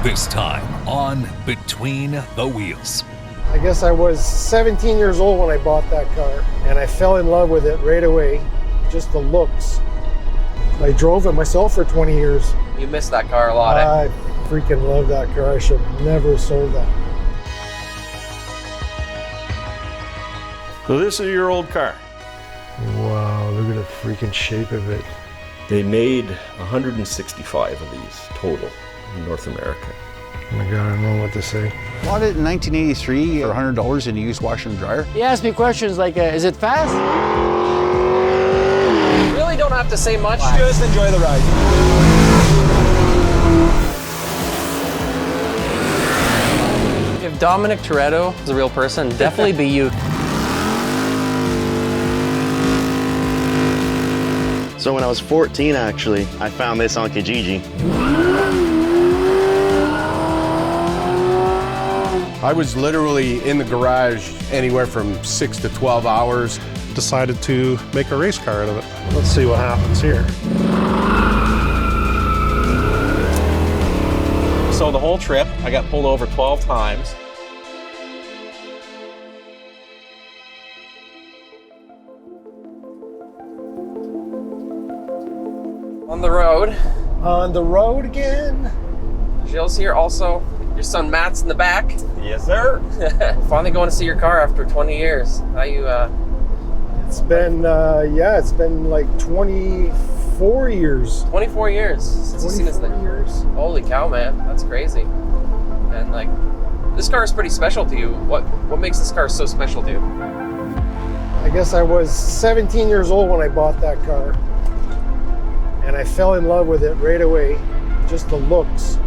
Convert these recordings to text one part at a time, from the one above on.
This time on Between the Wheels. I guess I was 17 years old when I bought that car, and I fell in love with it right away, just the looks. I drove it myself for 20 years. You missed that car a lot, I freaking love that car. I should have never sold that. So this is your old car. Wow, look at the freaking shape of it. They made 165 of these total in North America. Oh my God, I don't know what to say. Bought it in 1983 for $100 in a used washer and dryer. He asked me questions like, is it fast? You really don't have to say much. Just enjoy the ride. If Dominic Toretto is a real person, definitely be you. So when I was 14, actually, I found this on Kijiji. I was literally in the garage anywhere from 6 to 12 hours. Decided to make a race car out of it. Let's see what happens here. So the whole trip, I got pulled over 12 times. On the road. On the road again. Gilles here also. Your son Matt's in the back. Yes, sir. Finally going to see your car after 20 years. How you, It's been, it's been like 24 years. 24 years since you've seen this thing. 24 years. Holy cow, man. That's crazy. And like, this car is pretty special to you. What makes this car so special to you? I guess I was 17 years old when I bought that car, and I fell in love with it right away, just the looks.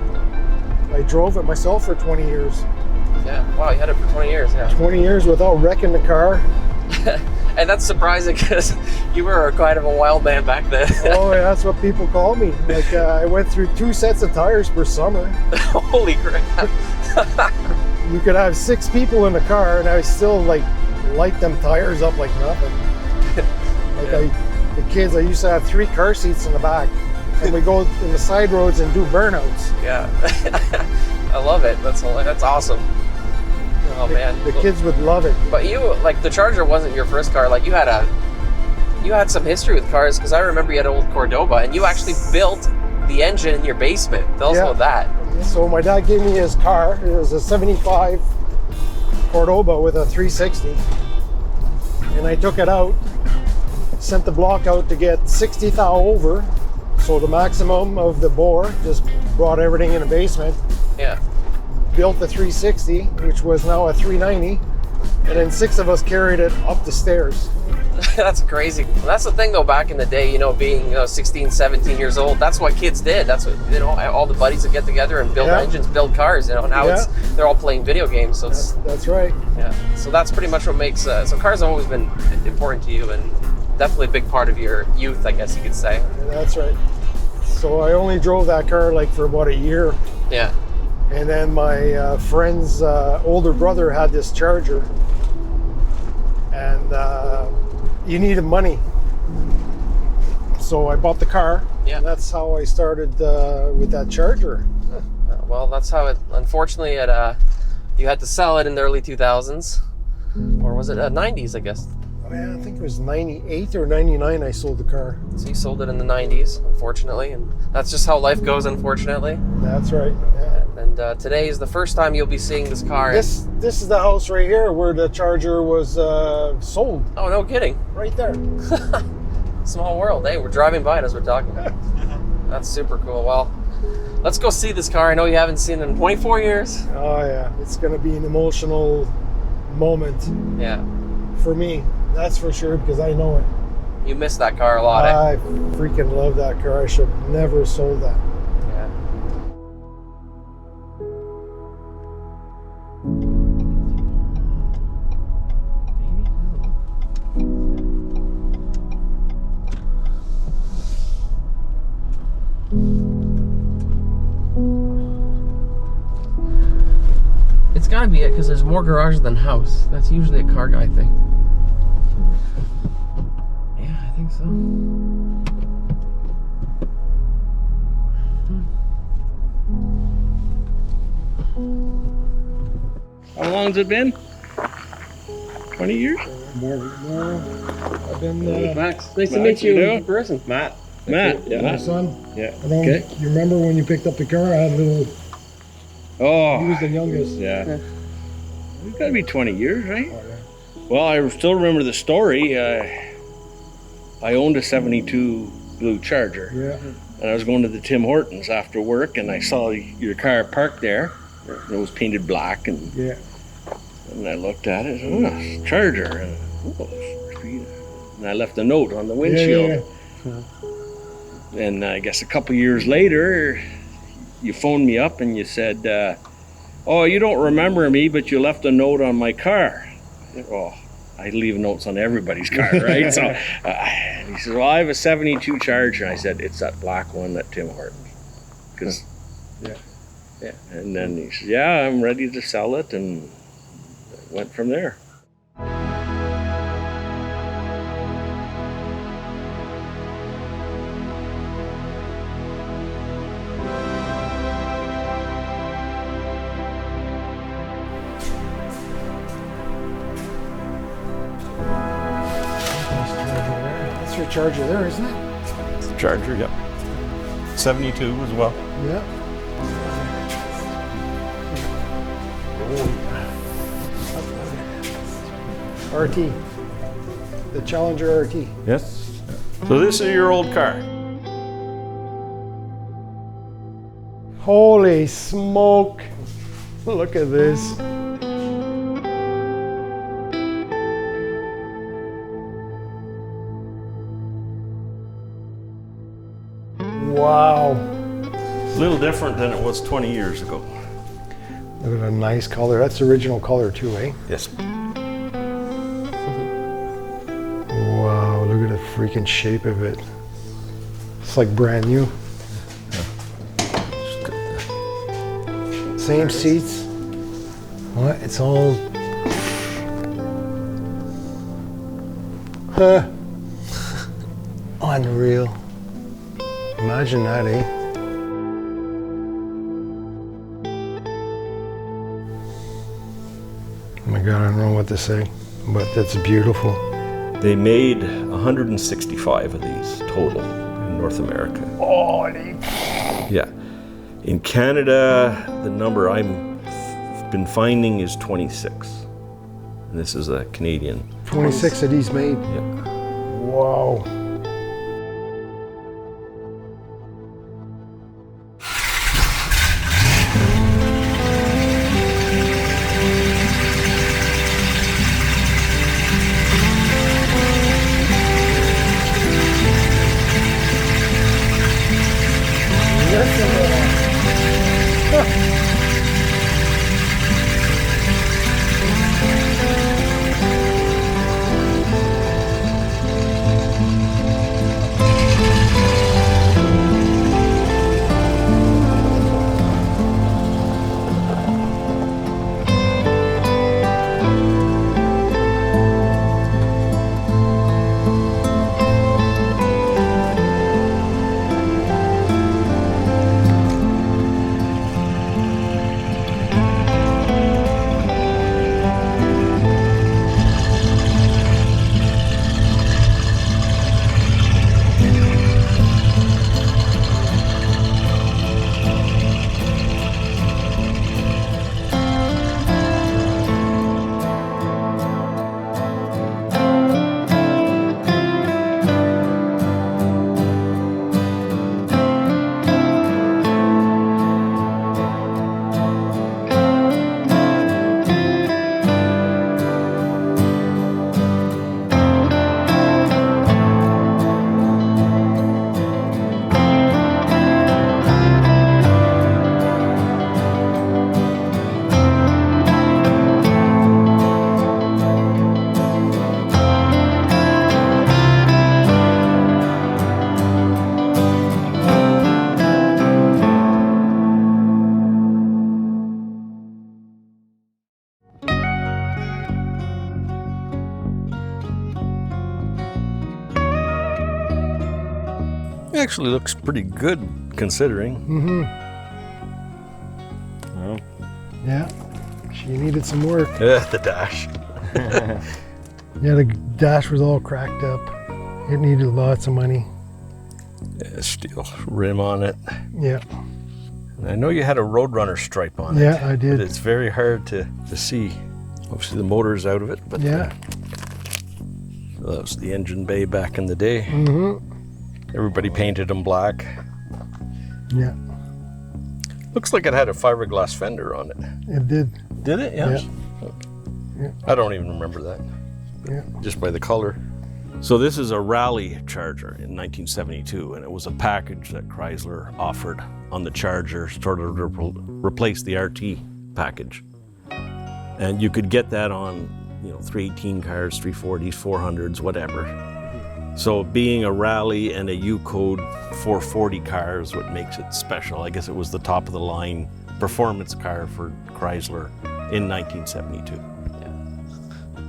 I drove it myself for 20 years. Yeah, wow, you had it for 20 years, yeah. 20 years without wrecking the car. And that's surprising because you were kind of a wild man back then. Oh, yeah, that's what people call me. Like, I went through 2 sets of tires per summer. Holy crap. You could have 6 people in the car, and I still light them tires up like nothing. The kids, I used to have 3 car seats in the back, and we go in the side roads and do burnouts. Yeah. I love it. That's awesome. Oh man. The kids would love it. But you, like, the Charger wasn't your first car. Like, you had some history with cars, because I remember you had an old Cordoba, and you actually built the engine in your basement. Tell us about that. So my dad gave me his car. It was a 75 Cordoba with a 360. And I took it out, sent the block out to get 60 thou over. So the maximum of the bore, just brought everything in the basement. Yeah. Built the 360, which was now a 390. And then 6 of us carried it up the stairs. That's crazy. That's the thing though, back in the day, being 16, 17 years old, that's what kids did. That's what, all the buddies would get together and build engines, build cars, now they're all playing video games. So that's right. Yeah. So that's pretty much what makes, so cars have always been important to you and definitely a big part of your youth, I guess you could say. That's right. So I only drove that car like for about a year. Yeah. And then my friend's older brother had this Charger, and you needed money. So I bought the car. Yeah. And that's how I started with that Charger. Well, that's how it, unfortunately, you had to sell it in the early 2000s. Or was it 90s, I guess? Yeah, I think it was 98 or 99 I sold the car. So you sold it in the 90s, unfortunately, and that's just how life goes, unfortunately. That's right. Yeah. And today is the first time you'll be seeing this car. This is the house right here where the Charger was sold. Oh, no kidding. Right there. Small world. Hey, we're driving by it as we're talking. That's super cool. Well, let's go see this car. I know you haven't seen it in 24 years. Oh, yeah. It's going to be an emotional moment. Yeah. For me. That's for sure, because I know it. You missed that car a lot. I freaking love that car. I should have never sold that. Yeah. It's gotta be it, because there's more garages than house. That's usually a car guy thing. Yeah, I think so. How long's it been? 20 years? More. I've been Max, nice to meet you in person. Matt, my yeah. son. Yeah. Okay. You remember when you picked up the car? I had a little. Oh. He was the youngest. Yeah. It's got to be 20 years, right? Well, I still remember the story. I owned a 72 blue Charger. Yeah. And I was going to the Tim Hortons after work, and I saw your car parked there. And it was painted black, and Yeah. and I looked at it. Oh, it's a Charger. And, and I left a note on the windshield. And I guess a couple years later, you phoned me up and you said, "Oh, you don't remember me, but you left a note on my car." Oh, I leave notes on everybody's car, right? So and he said, "Well, I have a 72 Charger." And I said, "It's that black one at Tim Hortons." Because, yeah. And then he said, "Yeah, I'm ready to sell it," and went from there. That's your Charger there, isn't it? Charger, yep. 72 as well. Yeah. RT. The Challenger RT. Yes. So this is your old car. Holy smoke. Look at this. Wow. A little different than it was 20 years ago. Look at a nice color. That's the original color too, eh? Yes. Wow, look at the freaking shape of it. It's like brand new. Same seats. What? It's all. Huh. Unreal. Imagine that, eh? Oh my God, I don't know what to say, but that's beautiful. They made 165 of these total in North America. Oh, Yeah. In Canada, the number I've been finding is 26. And this is a Canadian. 26 of these made. Yeah. Wow. Actually looks pretty good considering. Mm-hmm. Well, Yeah. She needed some work. The dash. Yeah, the dash was all cracked up. It needed lots of money. Yeah, steel rim on it. Yeah. And I know you had a Roadrunner stripe on it. Yeah, I did. But it's very hard to see. Obviously the motor's out of it, but Yeah. So that was the engine bay back in the day. Mm-hmm. Everybody painted them black. Yeah, Looks like it had a fiberglass fender on it. it did. Did it? Yes. Yeah. Okay. Yeah. I don't even remember that. Yeah. Just by the color. So this is a Rallye Charger in 1972, and it was a package that Chrysler offered on the Charger, sort of to replace the RT package. And you could get that on, 318 cars, 340s, 400s, whatever. So being a Rallye and a U-Code 440 car is what makes it special. I guess it was the top of the line performance car for Chrysler in 1972.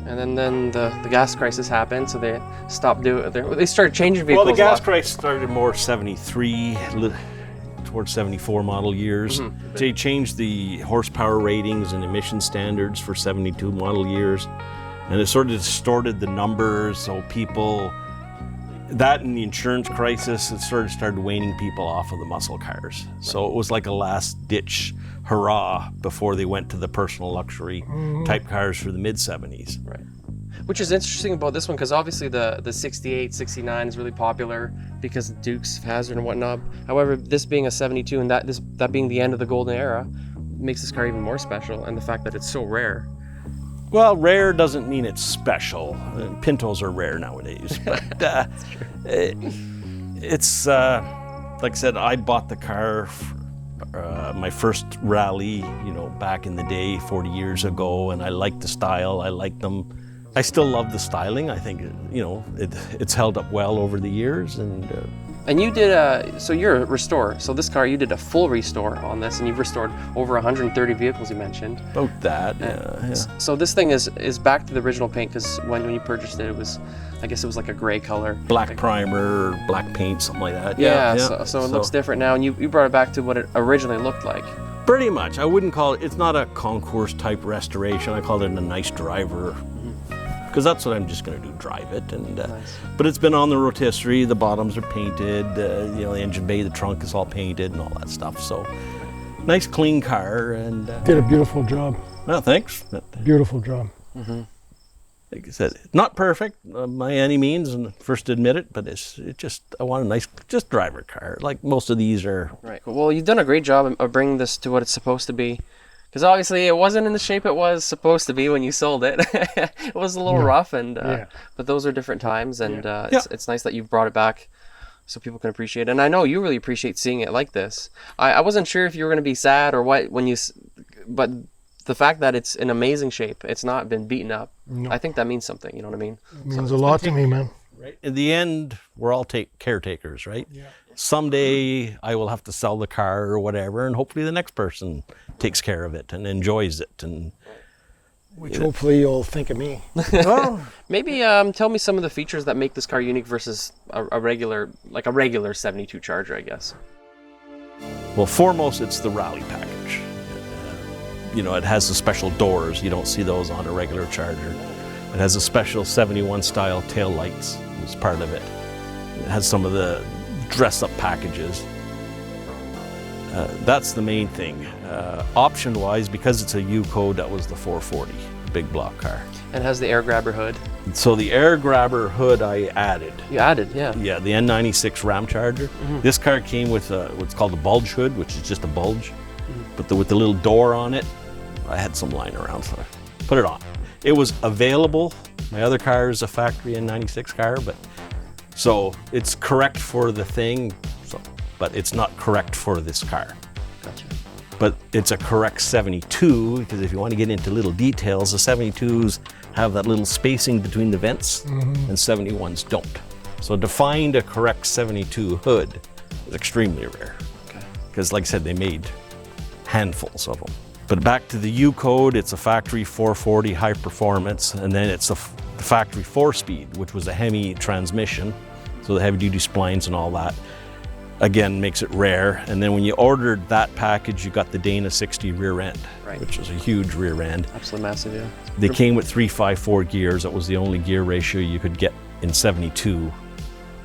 And then the gas crisis happened, so they stopped doing. They started changing vehicles. Well, the gas crisis started more 73 towards 74 model years. They changed the horsepower ratings and emission standards for 72 model years, and it sort of distorted the numbers. So people, that and the insurance crisis, it sort of started weaning people off of the muscle cars. So it was like a last ditch hurrah before they went to the personal luxury type cars for the mid 70s. Right. Which is interesting about this one, because obviously the 68, 69 is really popular because of Dukes of Hazzard and whatnot. However, this being a 72 and that being the end of the golden era makes this car even more special, and the fact that it's so rare. Well, rare doesn't mean it's special. Pintos are rare nowadays, but it's like I said, I bought the car. My first Rallye, back in the day, 40 years ago, and I liked the style. I liked them. I still love the styling. I think, it's held up well over the years. And you did so you're a restorer. So this car, you did a full restore on this, and you've restored over 130 vehicles, you mentioned. About that, yeah. So this thing is back to the original paint, because when you purchased it, I guess it was like a gray color. Black primer, black paint, something like that. Yeah. So it looks different now, and you brought it back to what it originally looked like. Pretty much. I wouldn't call it, it's not a concourse type restoration. I call it a nice driver, because that's what I'm just going to do, drive it. And Nice. But it's been on the rotisserie, the bottoms are painted, the engine bay, the trunk is all painted and all that stuff. So nice clean car. And Did a beautiful job. well, thanks. Beautiful job. Like I said, not perfect by any means, and first to admit it, but I want a nice, just driver car. Like most of these are. Right. Well, you've done a great job of bringing this to what it's supposed to be. Because obviously it wasn't in the shape it was supposed to be when you sold it. It was a little rough, but those are different times, and it's nice that you've brought it back so people can appreciate it. And I know you really appreciate seeing it like this. I wasn't sure if you were going to be sad or what but the fact that it's in amazing shape, it's not been beaten up, I think that means something, you know what I mean? It means a lot to me, man. Right. In the end, we're all caretakers, right? Yeah. Someday I will have to sell the car or whatever, and hopefully the next person takes care of it and enjoys it. And Which hopefully you'll think of me. well, Maybe tell me some of the features that make this car unique versus a regular 72 Charger, I guess. well, foremost, it's the Rallye package. It has the special doors. You don't see those on a regular Charger. It has a special 71 style tail lights as part of it. It has some of the dress-up packages. That's the main thing. Option-wise, because it's a U-Code, that was the 440, big block car. And it has the air grabber hood. So the air grabber hood I added. You added, yeah. Yeah, the N96 Ram Charger. This car came with what's called a bulge hood, which is just a bulge, but with the little door on it. I had some lying around, so I put it on. It was available. My other car is a factory N96 car, so it's correct for the thing, but it's not correct for this car. Gotcha. But it's a correct 72, because if you want to get into little details, the 72s have that little spacing between the vents, and 71s don't. So to find a correct 72 hood is extremely rare. Because like I said, they made handfuls of them. But back to the U-Code, it's a factory 440 high performance, and then it's the factory 4-speed, which was a Hemi transmission, so the heavy duty splines and all that. again, makes it rare. And then when you ordered that package, you got the Dana 60 rear end, Right. which is a huge rear end. Absolutely massive, yeah. They came with 3/5/4 gears. That was the only gear ratio you could get in 72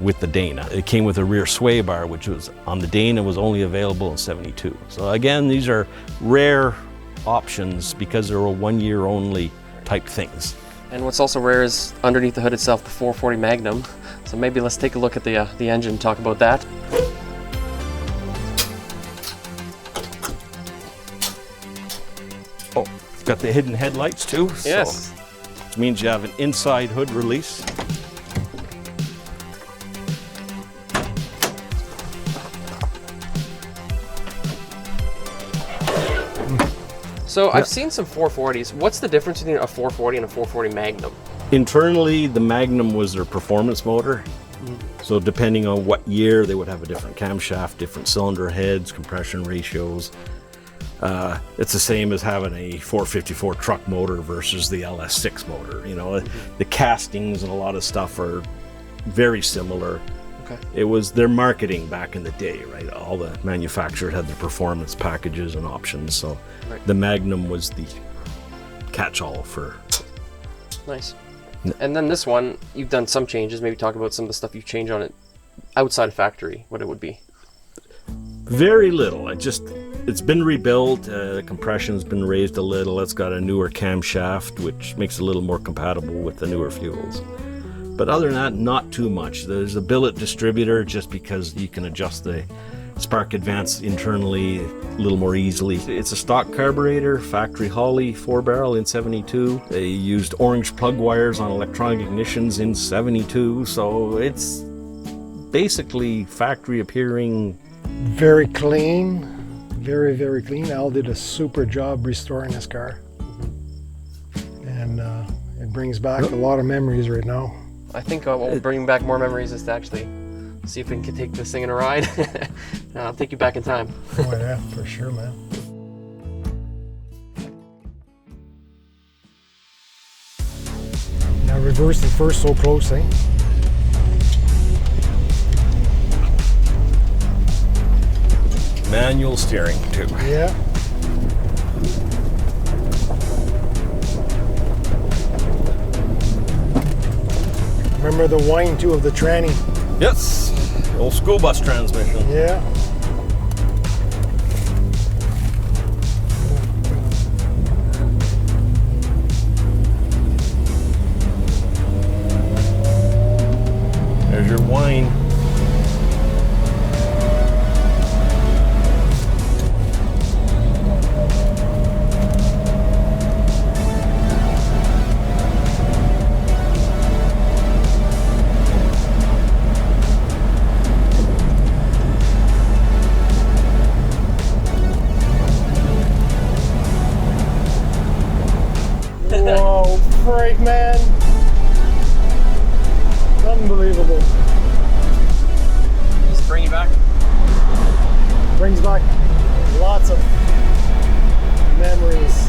with the Dana. It came with a rear sway bar, which was on the Dana was only available in 72. So again, these are rare options because they're a 1 year only type things. And what's also rare is underneath the hood itself, the 440 Magnum. So maybe let's take a look at the engine and talk about that. Oh, it's got the hidden headlights too. Yes. So, which means you have an inside hood release. So I've seen some 440s. What's the difference between a 440 and a 440 Magnum? Internally, the Magnum was their performance motor. So depending on what year, they would have a different camshaft, different cylinder heads, compression ratios. It's the same as having a 454 truck motor versus the LS6 motor. You know, the castings and a lot of stuff are very similar. Okay. It was their marketing back in the day, right? All the manufacturers had their performance packages and options. So the Magnum was the catch-all for. Nice. And then this one, you've done some changes. Maybe talk about some of the stuff you've changed on it outside of factory, what it would be. Very little. It's been rebuilt. The compression's been raised a little. It's got a newer camshaft, which makes it a little more compatible with the newer fuels. But other than that, not too much. There's a billet distributor just because you can adjust the spark advance internally a little more easily. It's a stock carburetor, factory Holley 4-barrel in 72. They used orange plug wires on electronic ignitions in 72. So it's basically factory appearing. Very clean, very, very clean. Al did a super job restoring this car. And it brings back a lot of memories right now. I think what will bring back more memories is to actually see if we can take this thing in a ride. I'll take you back in time. Oh yeah, for sure, man. Now reverse the first so close, eh? Manual steering too. Yeah. Remember the whine too of the tranny? Yes, old school bus transmission. Yeah. There's your whine. Whoa, brake man. Unbelievable. Just bring you back. Brings back lots of memories.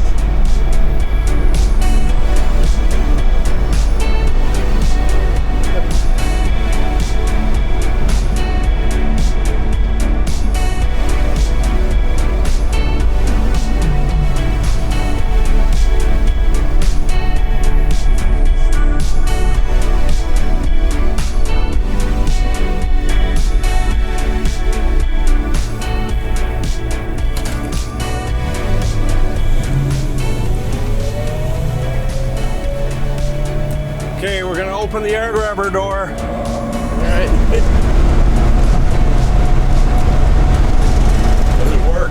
Okay, we're gonna open the air grabber door. All right. Does it work?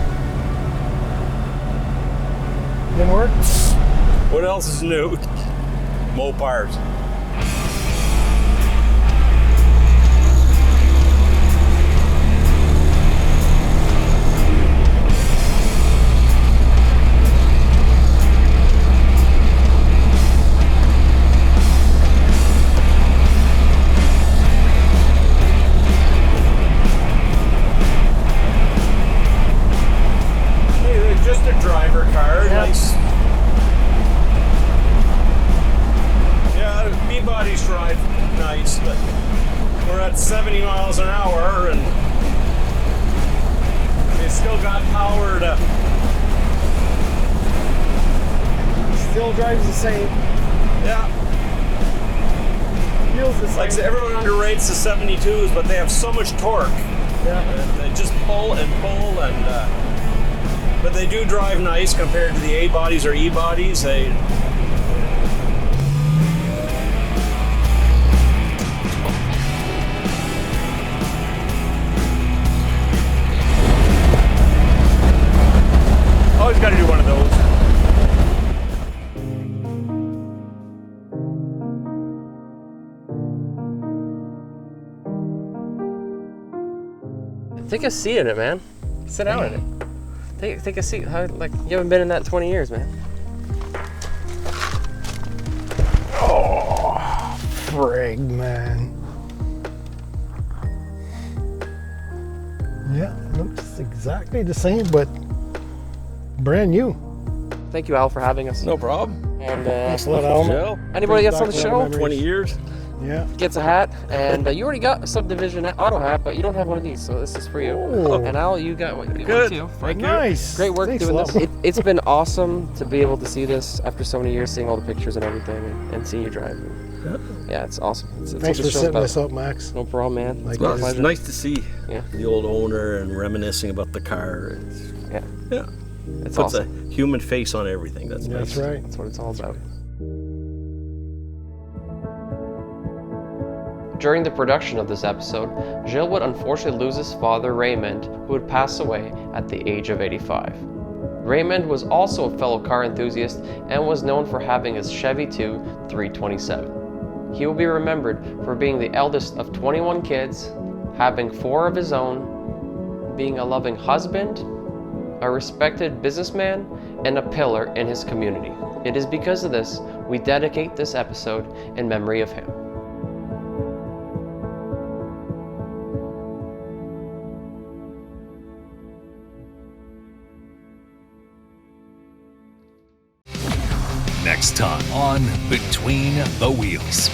Didn't work? What else is new? Mopars. Just a driver car, nice. Yeah, B-bodies drive nice, but we're at 70 miles an hour and got power to. Still drives the same. Yeah. Feels the same. Like I said, everyone underrates the 72s, but they have so much torque. Yeah. And they just pull and pull, and but they do drive nice compared to the A bodies or E bodies. They. Always got to do one of those. Take a seat in it, man. Sit down in it. Take a seat. Like you haven't been in that 20 years, man. Oh, frig, man. Yeah, looks exactly the same, but brand new. Thank you, Al, for having us. No problem. And Thanks a lot, Al. Joe, anybody gets on the show 20 years. Yeah. gets a hat, and you already got a Subdivision auto hat, but you don't have one of these, so this is for you. Oh. And Al, you got one Good. too. Thank you. Nice. Great work Thanks doing a lot. this. It's been awesome to be able to see this after so many years, seeing all the pictures and everything, and seeing you drive. Yeah, it's awesome. It's Thanks what for the show's setting about. this up, Max. No problem, man. Like, It's my it's pleasure. Nice to see Yeah. the old owner and reminiscing about the car. Yeah. Yeah. It's Puts awesome. a human face on everything. That's That's nice. right. That's what it's all about. During the production of this episode, Gilles would unfortunately lose his father Raymond, who would pass away at the age of 85. Raymond was also a fellow car enthusiast and was known for having his Chevy 2 327. He will be remembered for being the eldest of 21 kids, having 4 of his own, being a loving husband, a respected businessman, and a pillar in his community. It is because of this we dedicate this episode in memory of him. Next time on Between the Wheels.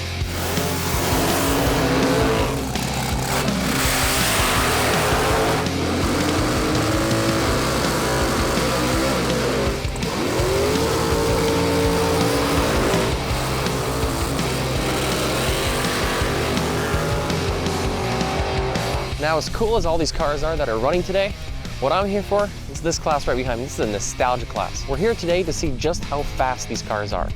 Now, as cool as all these cars are that are running today, what I'm here for is this class right behind me. This is a nostalgia class. We're here today to see just how fast these cars are.